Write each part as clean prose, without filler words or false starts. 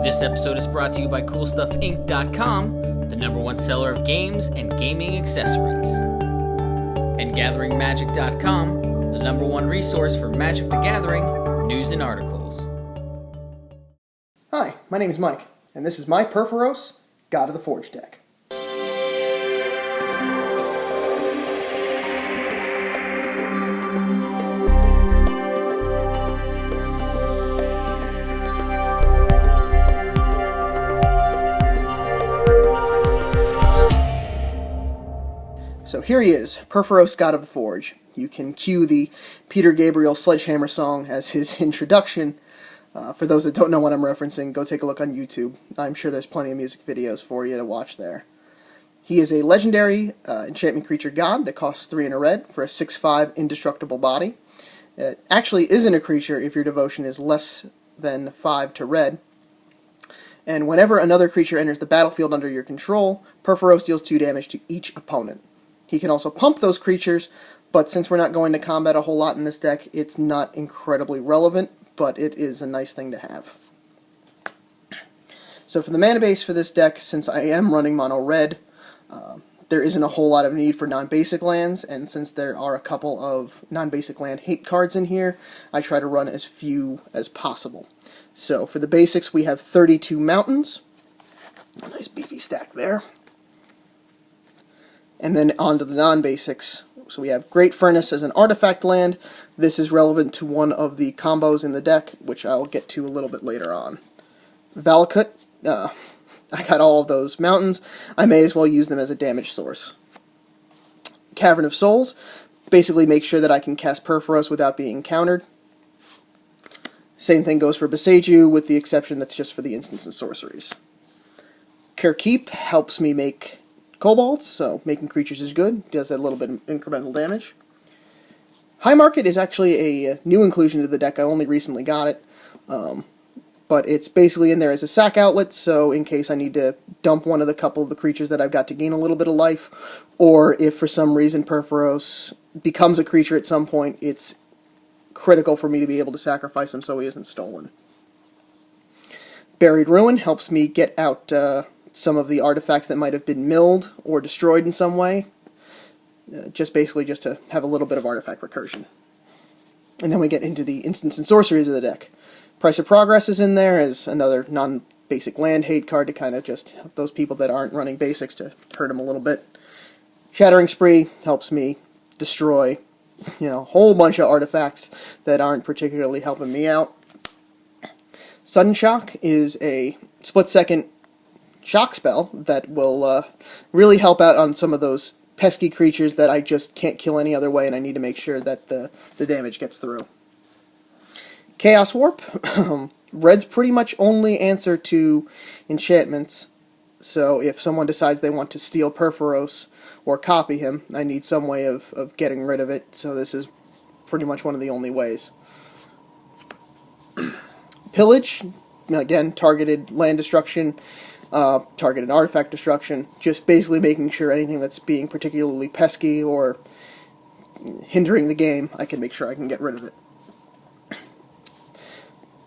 This episode is brought to you by CoolStuffInc.com, the #1 seller of games and gaming accessories. And GatheringMagic.com, the #1 resource for Magic the Gathering news and articles. Hi, my name is Mike, and this is my Purphoros God of the Forge deck. So here he is, Purphoros God of the Forge. You can cue the Peter Gabriel Sledgehammer song as his introduction. For those that don't know what I'm referencing, go take a look on YouTube. I'm sure there's plenty of music videos for you to watch there. He is a legendary enchantment creature god that costs 3 and a red for a 6/5 indestructible body. It actually isn't a creature if your devotion is less than 5 to red. And whenever another creature enters the battlefield under your control, Purphoros deals 2 damage to each opponent. He can also pump those creatures, but since we're not going to combat a whole lot in this deck, it's not incredibly relevant, but it is a nice thing to have. So for the mana base for this deck, since I am running mono red, there isn't a whole lot of need for non-basic lands, and since there are a couple of non-basic land hate cards in here, I try to run as few as possible. So for the basics, we have 32 mountains. A nice beefy stack there. And then on to the non-basics. So we have Great Furnace as an artifact land. This is relevant to one of the combos in the deck, which I'll get to a little bit later on. Valakut, I got all of those mountains. I may as well use them as a damage source. Cavern of Souls, basically make sure that I can cast Purphoros without being countered. Same thing goes for Boseiju, with the exception that's just for the instants and sorceries. Kher Keep helps me make kobolds, so making creatures is good. Does that little bit of incremental damage. High Market is actually a new inclusion to the deck. I only recently got it. But it's basically in there as a sack outlet, so in case I need to dump one of the couple of the creatures that I've got to gain a little bit of life, or if for some reason Purphoros becomes a creature at some point, it's critical for me to be able to sacrifice him so he isn't stolen. Buried Ruin helps me get out some of the artifacts that might have been milled or destroyed in some way. Just to have a little bit of artifact recursion. And then we get into the instants and sorceries of the deck. Price of Progress is in there as another non-basic land hate card to kind of just help those people that aren't running basics to hurt them a little bit. Shattering Spree helps me destroy, a whole bunch of artifacts that aren't particularly helping me out. Sudden Shock is a split-second shock spell that will really help out on some of those pesky creatures that I just can't kill any other way, and I need to make sure that the damage gets through. Chaos Warp. Red's pretty much only answer to enchantments, so if someone decides they want to steal Purphoros or copy him, I need some way of getting rid of it, so this is pretty much one of the only ways. Pillage, again, targeted land destruction, targeted artifact destruction, just basically making sure anything that's being particularly pesky or hindering the game, I can make sure I can get rid of it.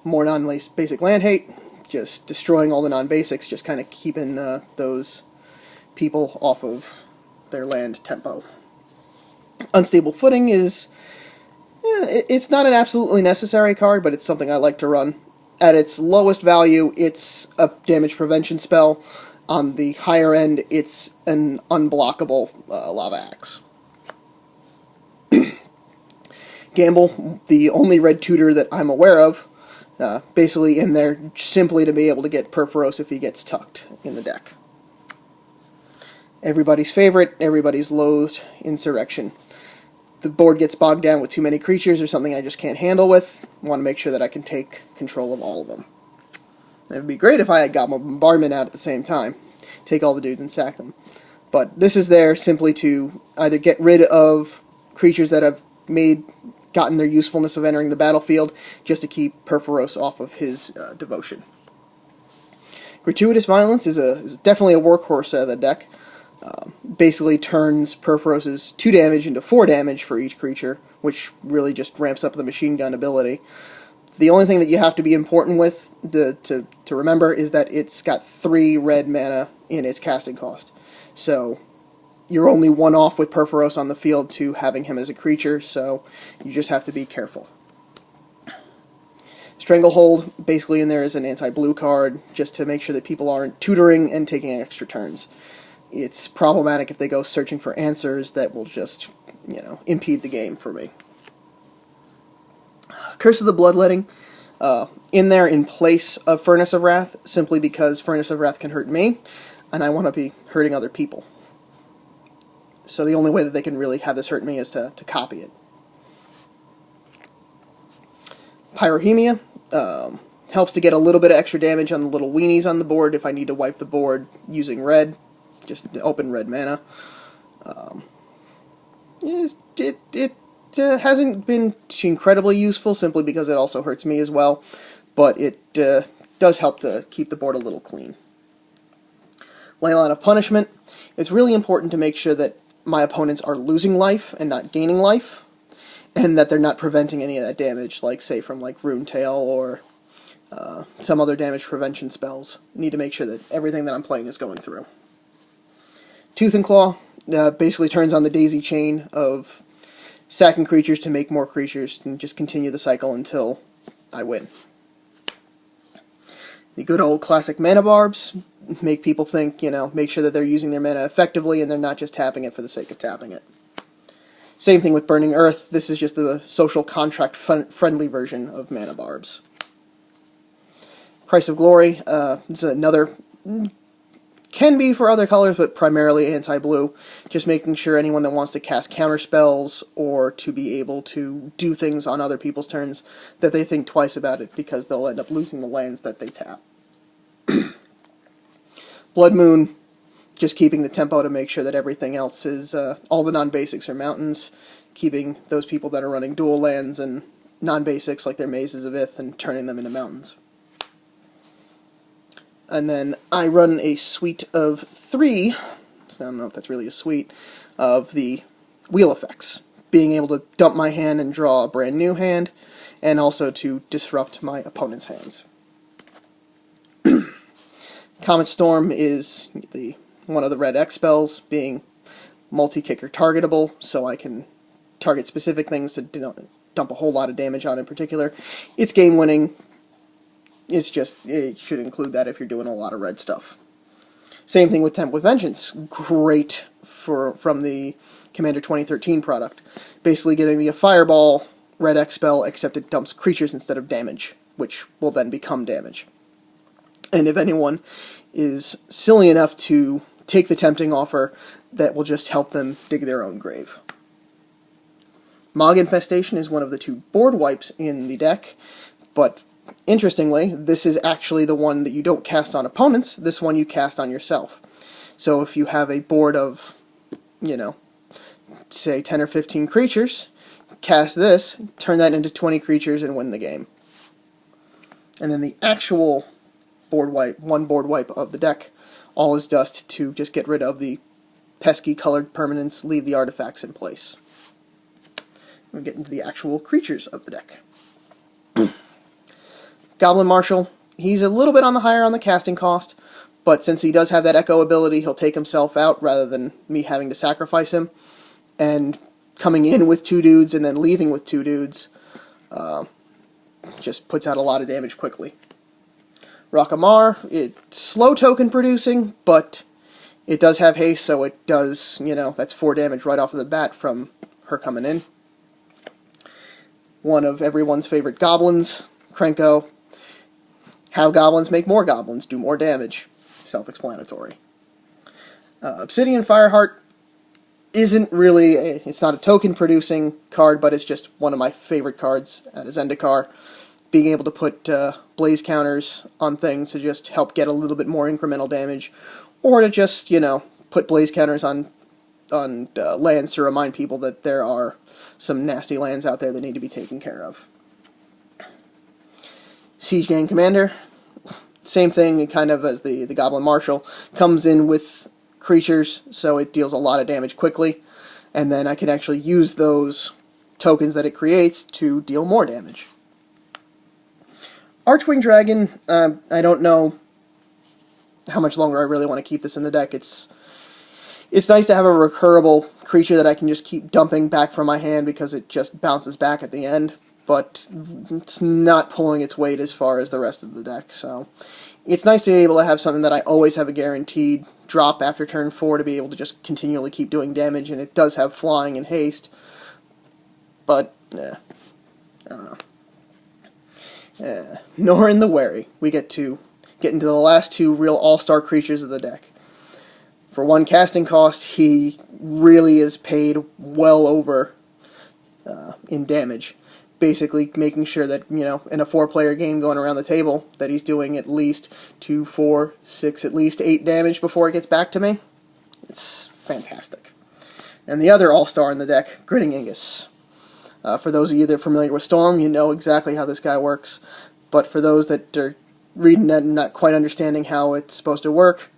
More non-basic land hate, just destroying all the non-basics, just kind of keeping those people off of their land tempo. Unstable Footing is, it's not an absolutely necessary card, but it's something I like to run. At its lowest value, it's a damage prevention spell. On the higher end, it's an unblockable Lava Axe. Gamble, the only red tutor that I'm aware of, basically in there simply to be able to get Purphoros if he gets tucked in the deck. Everybody's favorite, everybody's loathed, Insurrection. The board gets bogged down with too many creatures or something I just can't handle with. I want to make sure that I can take control of all of them. It would be great if I had Goblin Bombardment out at the same time. Take all the dudes and sack them. But this is there simply to either get rid of creatures that have gotten their usefulness of entering the battlefield, just to keep Purphoros off of his devotion. Gratuitous Violence is definitely a workhorse of the deck. Basically turns Purphoros' 2 damage into 4 damage for each creature, which really just ramps up the machine gun ability. The only thing that you have to be important with to remember is that it's got 3 red mana in its casting cost. So you're only 1 off with Purphoros on the field to having him as a creature, so you just have to be careful. Stranglehold, basically in there is an anti-blue card, just to make sure that people aren't tutoring and taking extra turns. It's problematic if they go searching for answers that will just, impede the game for me. Curse of the Bloodletting, in there in place of Furnace of Wrath, simply because Furnace of Wrath can hurt me, and I want to be hurting other people. So the only way that they can really have this hurt me is to copy it. Pyrohemia helps to get a little bit of extra damage on the little weenies on the board if I need to wipe the board using red, just open red mana. It hasn't been incredibly useful simply because it also hurts me as well, but it does help to keep the board a little clean. Leyline of Punishment. It's really important to make sure that my opponents are losing life and not gaining life, and that they're not preventing any of that damage, like, say, from, Runetail or some other damage prevention spells. Need to make sure that everything that I'm playing is going through. Tooth and Claw basically turns on the daisy chain of sacking creatures to make more creatures, and just continue the cycle until I win. The good old classic mana barbs make people think, make sure that they're using their mana effectively and they're not just tapping it for the sake of tapping it. Same thing with Burning Earth. This is just the social contract friendly version of mana barbs. Price of Glory. This is another, can be for other colors, but primarily anti-blue. Just making sure anyone that wants to cast counter spells or to be able to do things on other people's turns, that they think twice about it, because they'll end up losing the lands that they tap. Blood Moon, just keeping the tempo to make sure that everything else is, all the non-basics are mountains, keeping those people that are running dual lands and non-basics like their Mazes of Ith and turning them into mountains. And then I run a suite of 3, so I don't know if that's really a suite, of the wheel effects. Being able to dump my hand and draw a brand new hand, and also to disrupt my opponent's hands. Comet Storm is one of the red X spells, being multi-kicker targetable, so I can target specific things to dump a whole lot of damage on in particular. It's game-winning. It should include that if you're doing a lot of red stuff. Same thing with Tempt with Vengeance. Great from the Commander 2013 product. Basically giving me a Fireball red X spell, except it dumps creatures instead of damage, which will then become damage. And if anyone is silly enough to take the tempting offer, that will just help them dig their own grave. Mog Infestation is one of the 2 board wipes in the deck, but interestingly, this is actually the one that you don't cast on opponents. This one you cast on yourself. So if you have a board of, say 10 or 15 creatures, cast this, turn that into 20 creatures, and win the game. And then the actual one board wipe of the deck, All is Dust, to just get rid of the pesky colored permanents, leave the artifacts in place. We get into the actual creatures of the deck. Goblin Marshal, he's a little bit higher on the casting cost, but since he does have that echo ability, he'll take himself out rather than me having to sacrifice him. And coming in with 2 dudes and then leaving with 2 dudes just puts out a lot of damage quickly. Rakka Mar, it's slow token producing, but it does have haste, so it does, that's 4 damage right off of the bat from her coming in. One of everyone's favorite goblins, Krenko. How goblins make more goblins, do more damage. Self-explanatory. Obsidian Fireheart isn't really, it's not a token-producing card, but it's just one of my favorite cards at a Zendikar. Being able to put blaze counters on things to just help get a little bit more incremental damage, or to just, put blaze counters on lands to remind people that there are some nasty lands out there that need to be taken care of. Siege Gang Commander, same thing kind of as the Goblin Marshal, comes in with creatures, so it deals a lot of damage quickly, and then I can actually use those tokens that it creates to deal more damage. Archwing Dragon, I don't know how much longer I really want to keep this in the deck. It's nice to have a recurable creature that I can just keep dumping back from my hand because it just bounces back at the end, but it's not pulling its weight as far as the rest of the deck, so it's nice to be able to have something that I always have a guaranteed drop after turn 4 to be able to just continually keep doing damage, and it does have flying and haste, but, I don't know. Norin the Wary. We get to get into the last 2 real all-star creatures of the deck. For 1 casting cost, he really is paid well over in damage. Basically making sure that, in a 4-player game going around the table, that he's doing at least 2, 4, 6, at least 8 damage before it gets back to me. It's fantastic. And the other all-star in the deck, Grinning Ignus. For those of you that are familiar with Storm, you know exactly how this guy works. But for those that are reading and not quite understanding how it's supposed to work,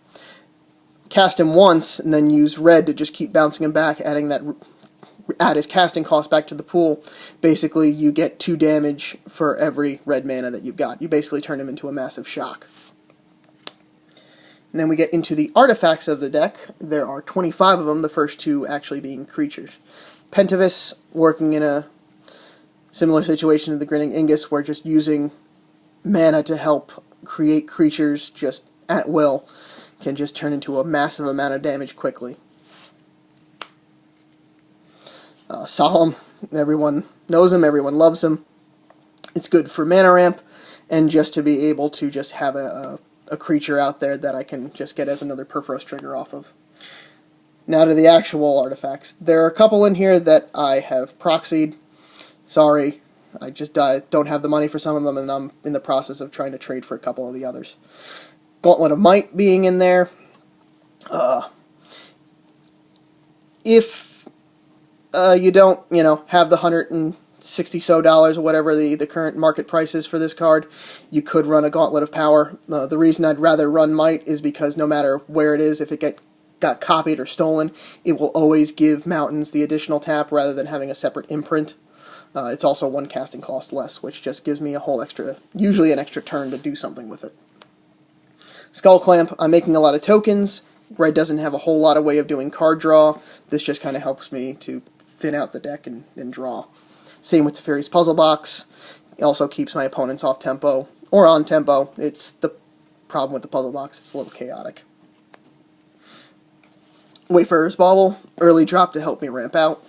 cast him once and then use red to just keep bouncing him back, add his casting cost back to the pool. Basically, you get 2 damage for every red mana that you've got. You basically turn him into a massive shock. And then we get into the artifacts of the deck. There are 25 of them, the first 2 actually being creatures. Pentavis, working in a similar situation to the Grinning Ignus, where just using mana to help create creatures just at will can just turn into a massive amount of damage quickly. Solemn, everyone knows him, everyone loves him. It's good for mana ramp, and just to be able to just have a creature out there that I can just get as another Purphoros trigger off of. Now to the actual artifacts. There are a couple in here that I have proxied. Sorry, I just don't have the money for some of them, and I'm in the process of trying to trade for a couple of the others. Gauntlet of Might being in there. If you don't, have the $160 so or whatever the current market price is for this card, you could run a Gauntlet of Power. The reason I'd rather run Might is because no matter where it is, if it got copied or stolen, it will always give Mountains the additional tap rather than having a separate imprint. It's also 1 casting cost less, which just gives me usually an extra turn to do something with it. Skull Clamp, I'm making a lot of tokens. Red doesn't have a whole lot of way of doing card draw. This just kind of helps me to thin out the deck and draw. Same with Teferi's Puzzle Box. It also keeps my opponents off tempo, or on tempo. It's the problem with the Puzzle Box, it's a little chaotic. Wayfarer's Bauble, early drop to help me ramp out.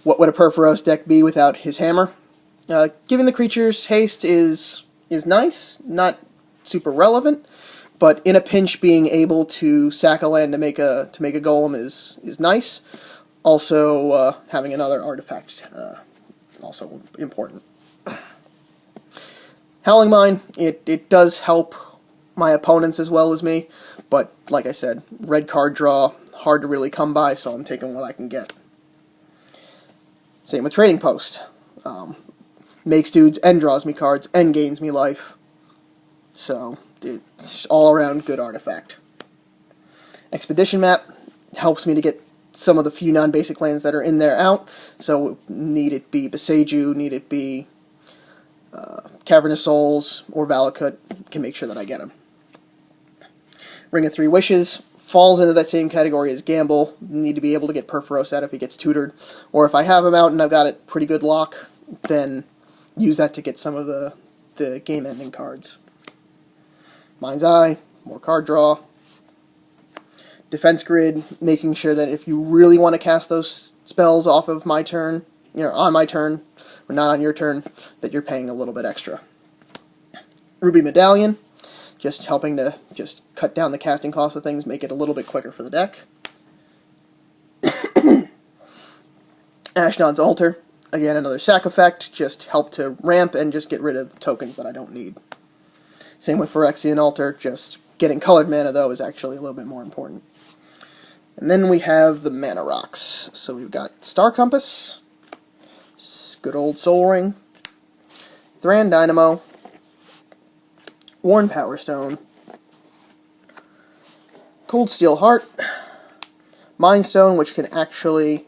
What would a Purphoros deck be without his hammer? Giving the creatures haste is nice, not super relevant, but in a pinch being able to sack a land to make a golem is nice. Also, having another artifact, also important. Howling Mine, it does help my opponents as well as me, but like I said, red card draw, hard to really come by, so I'm taking what I can get. Same with Trading Post. Makes dudes and draws me cards and gains me life. So, it's all around good artifact. Expedition Map helps me to get some of the few non-basic lands that are in there out. So, need it be Boseiju, need it be Cavern of Souls, or Valakut, can make sure that I get them. Ring of Three Wishes falls into that same category as Gamble. Need to be able to get Purphoros out if he gets tutored. Or if I have him out and I've got it pretty good lock, then use that to get some of the game-ending cards. Mind's Eye, more card draw. Defense Grid, making sure that if you really want to cast those spells off of my turn, on my turn, or not on your turn, that you're paying a little bit extra. Ruby Medallion, just helping to just cut down the casting cost of things, make it a little bit quicker for the deck. Ashnod's Altar, again another sack effect, just help to ramp and just get rid of the tokens that I don't need. Same with Phyrexian Altar, just getting colored mana though is actually a little bit more important. And then we have the mana rocks. So we've got Star Compass, good old Soul Ring, Thran Dynamo, Worn Power Stone, Cold Steel Heart, Mind Stone, which can actually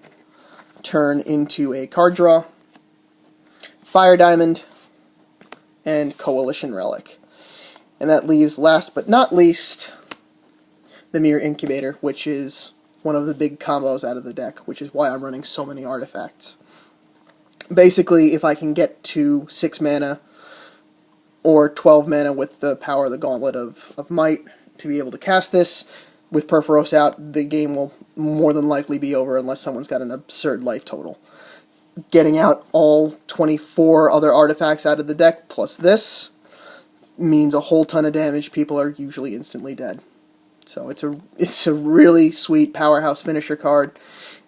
turn into a card draw, Fire Diamond, and Coalition Relic. And that leaves, last but not least, the Mere Incubator, which is one of the big combos out of the deck, which is why I'm running so many artifacts. Basically, if I can get to 6 mana or 12 mana with the power of the Gauntlet of Might to be able to cast this, with Purphoros out, the game will more than likely be over unless someone's got an absurd life total. Getting out all 24 other artifacts out of the deck, plus this, means a whole ton of damage. People are usually instantly dead. So it's a really sweet powerhouse finisher card,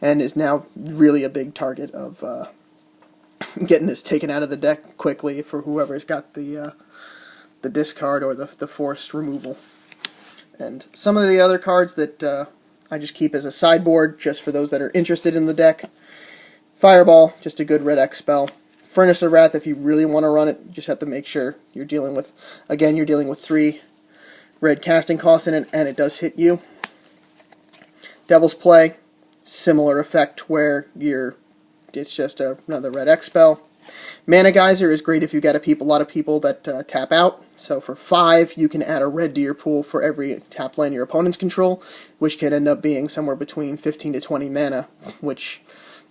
and is now really a big target of getting this taken out of the deck quickly for whoever's got the discard or the forced removal. And some of the other cards that I just keep as a sideboard, just for those that are interested in the deck. Fireball, just a good red X spell. Furnace of Wrath, if you really want to run it, you just have to make sure you're dealing with 3 red casting costs in it, and it does hit you. Devil's Play, similar effect where it's just another red X spell. Mana Geyser is great if you got a lot of people that tap out. So for 5, you can add a red to your pool for every tapped land your opponents control, which can end up being somewhere between 15 to 20 mana, which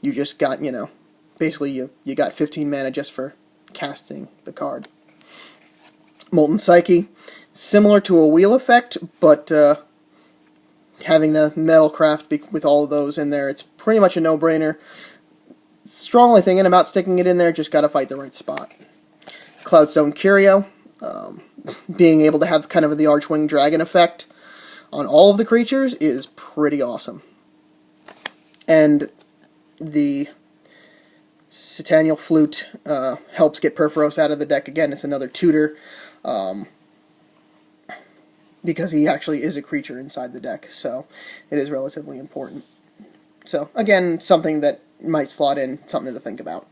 you just got, basically you got 15 mana just for casting the card. Molten Psyche, similar to a wheel effect, but having the Metalcraft with all of those in there, it's pretty much a no-brainer. Strongly thinking about sticking it in there, just got to fight the right spot. Cloudstone Curio, being able to have kind of the Archwing Dragon effect on all of the creatures is pretty awesome. And the Sataniel Flute helps get Purphoros out of the deck. Again, it's another tutor, because he actually is a creature inside the deck, so it is relatively important. So, again, something that might slot in, something to think about.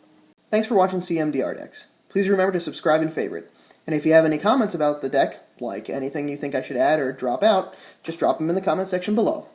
Thanks for watching CMDR Decks. Please remember to subscribe and favorite. And if you have any comments about the deck, like anything you think I should add or drop out, just drop them in the comment section below.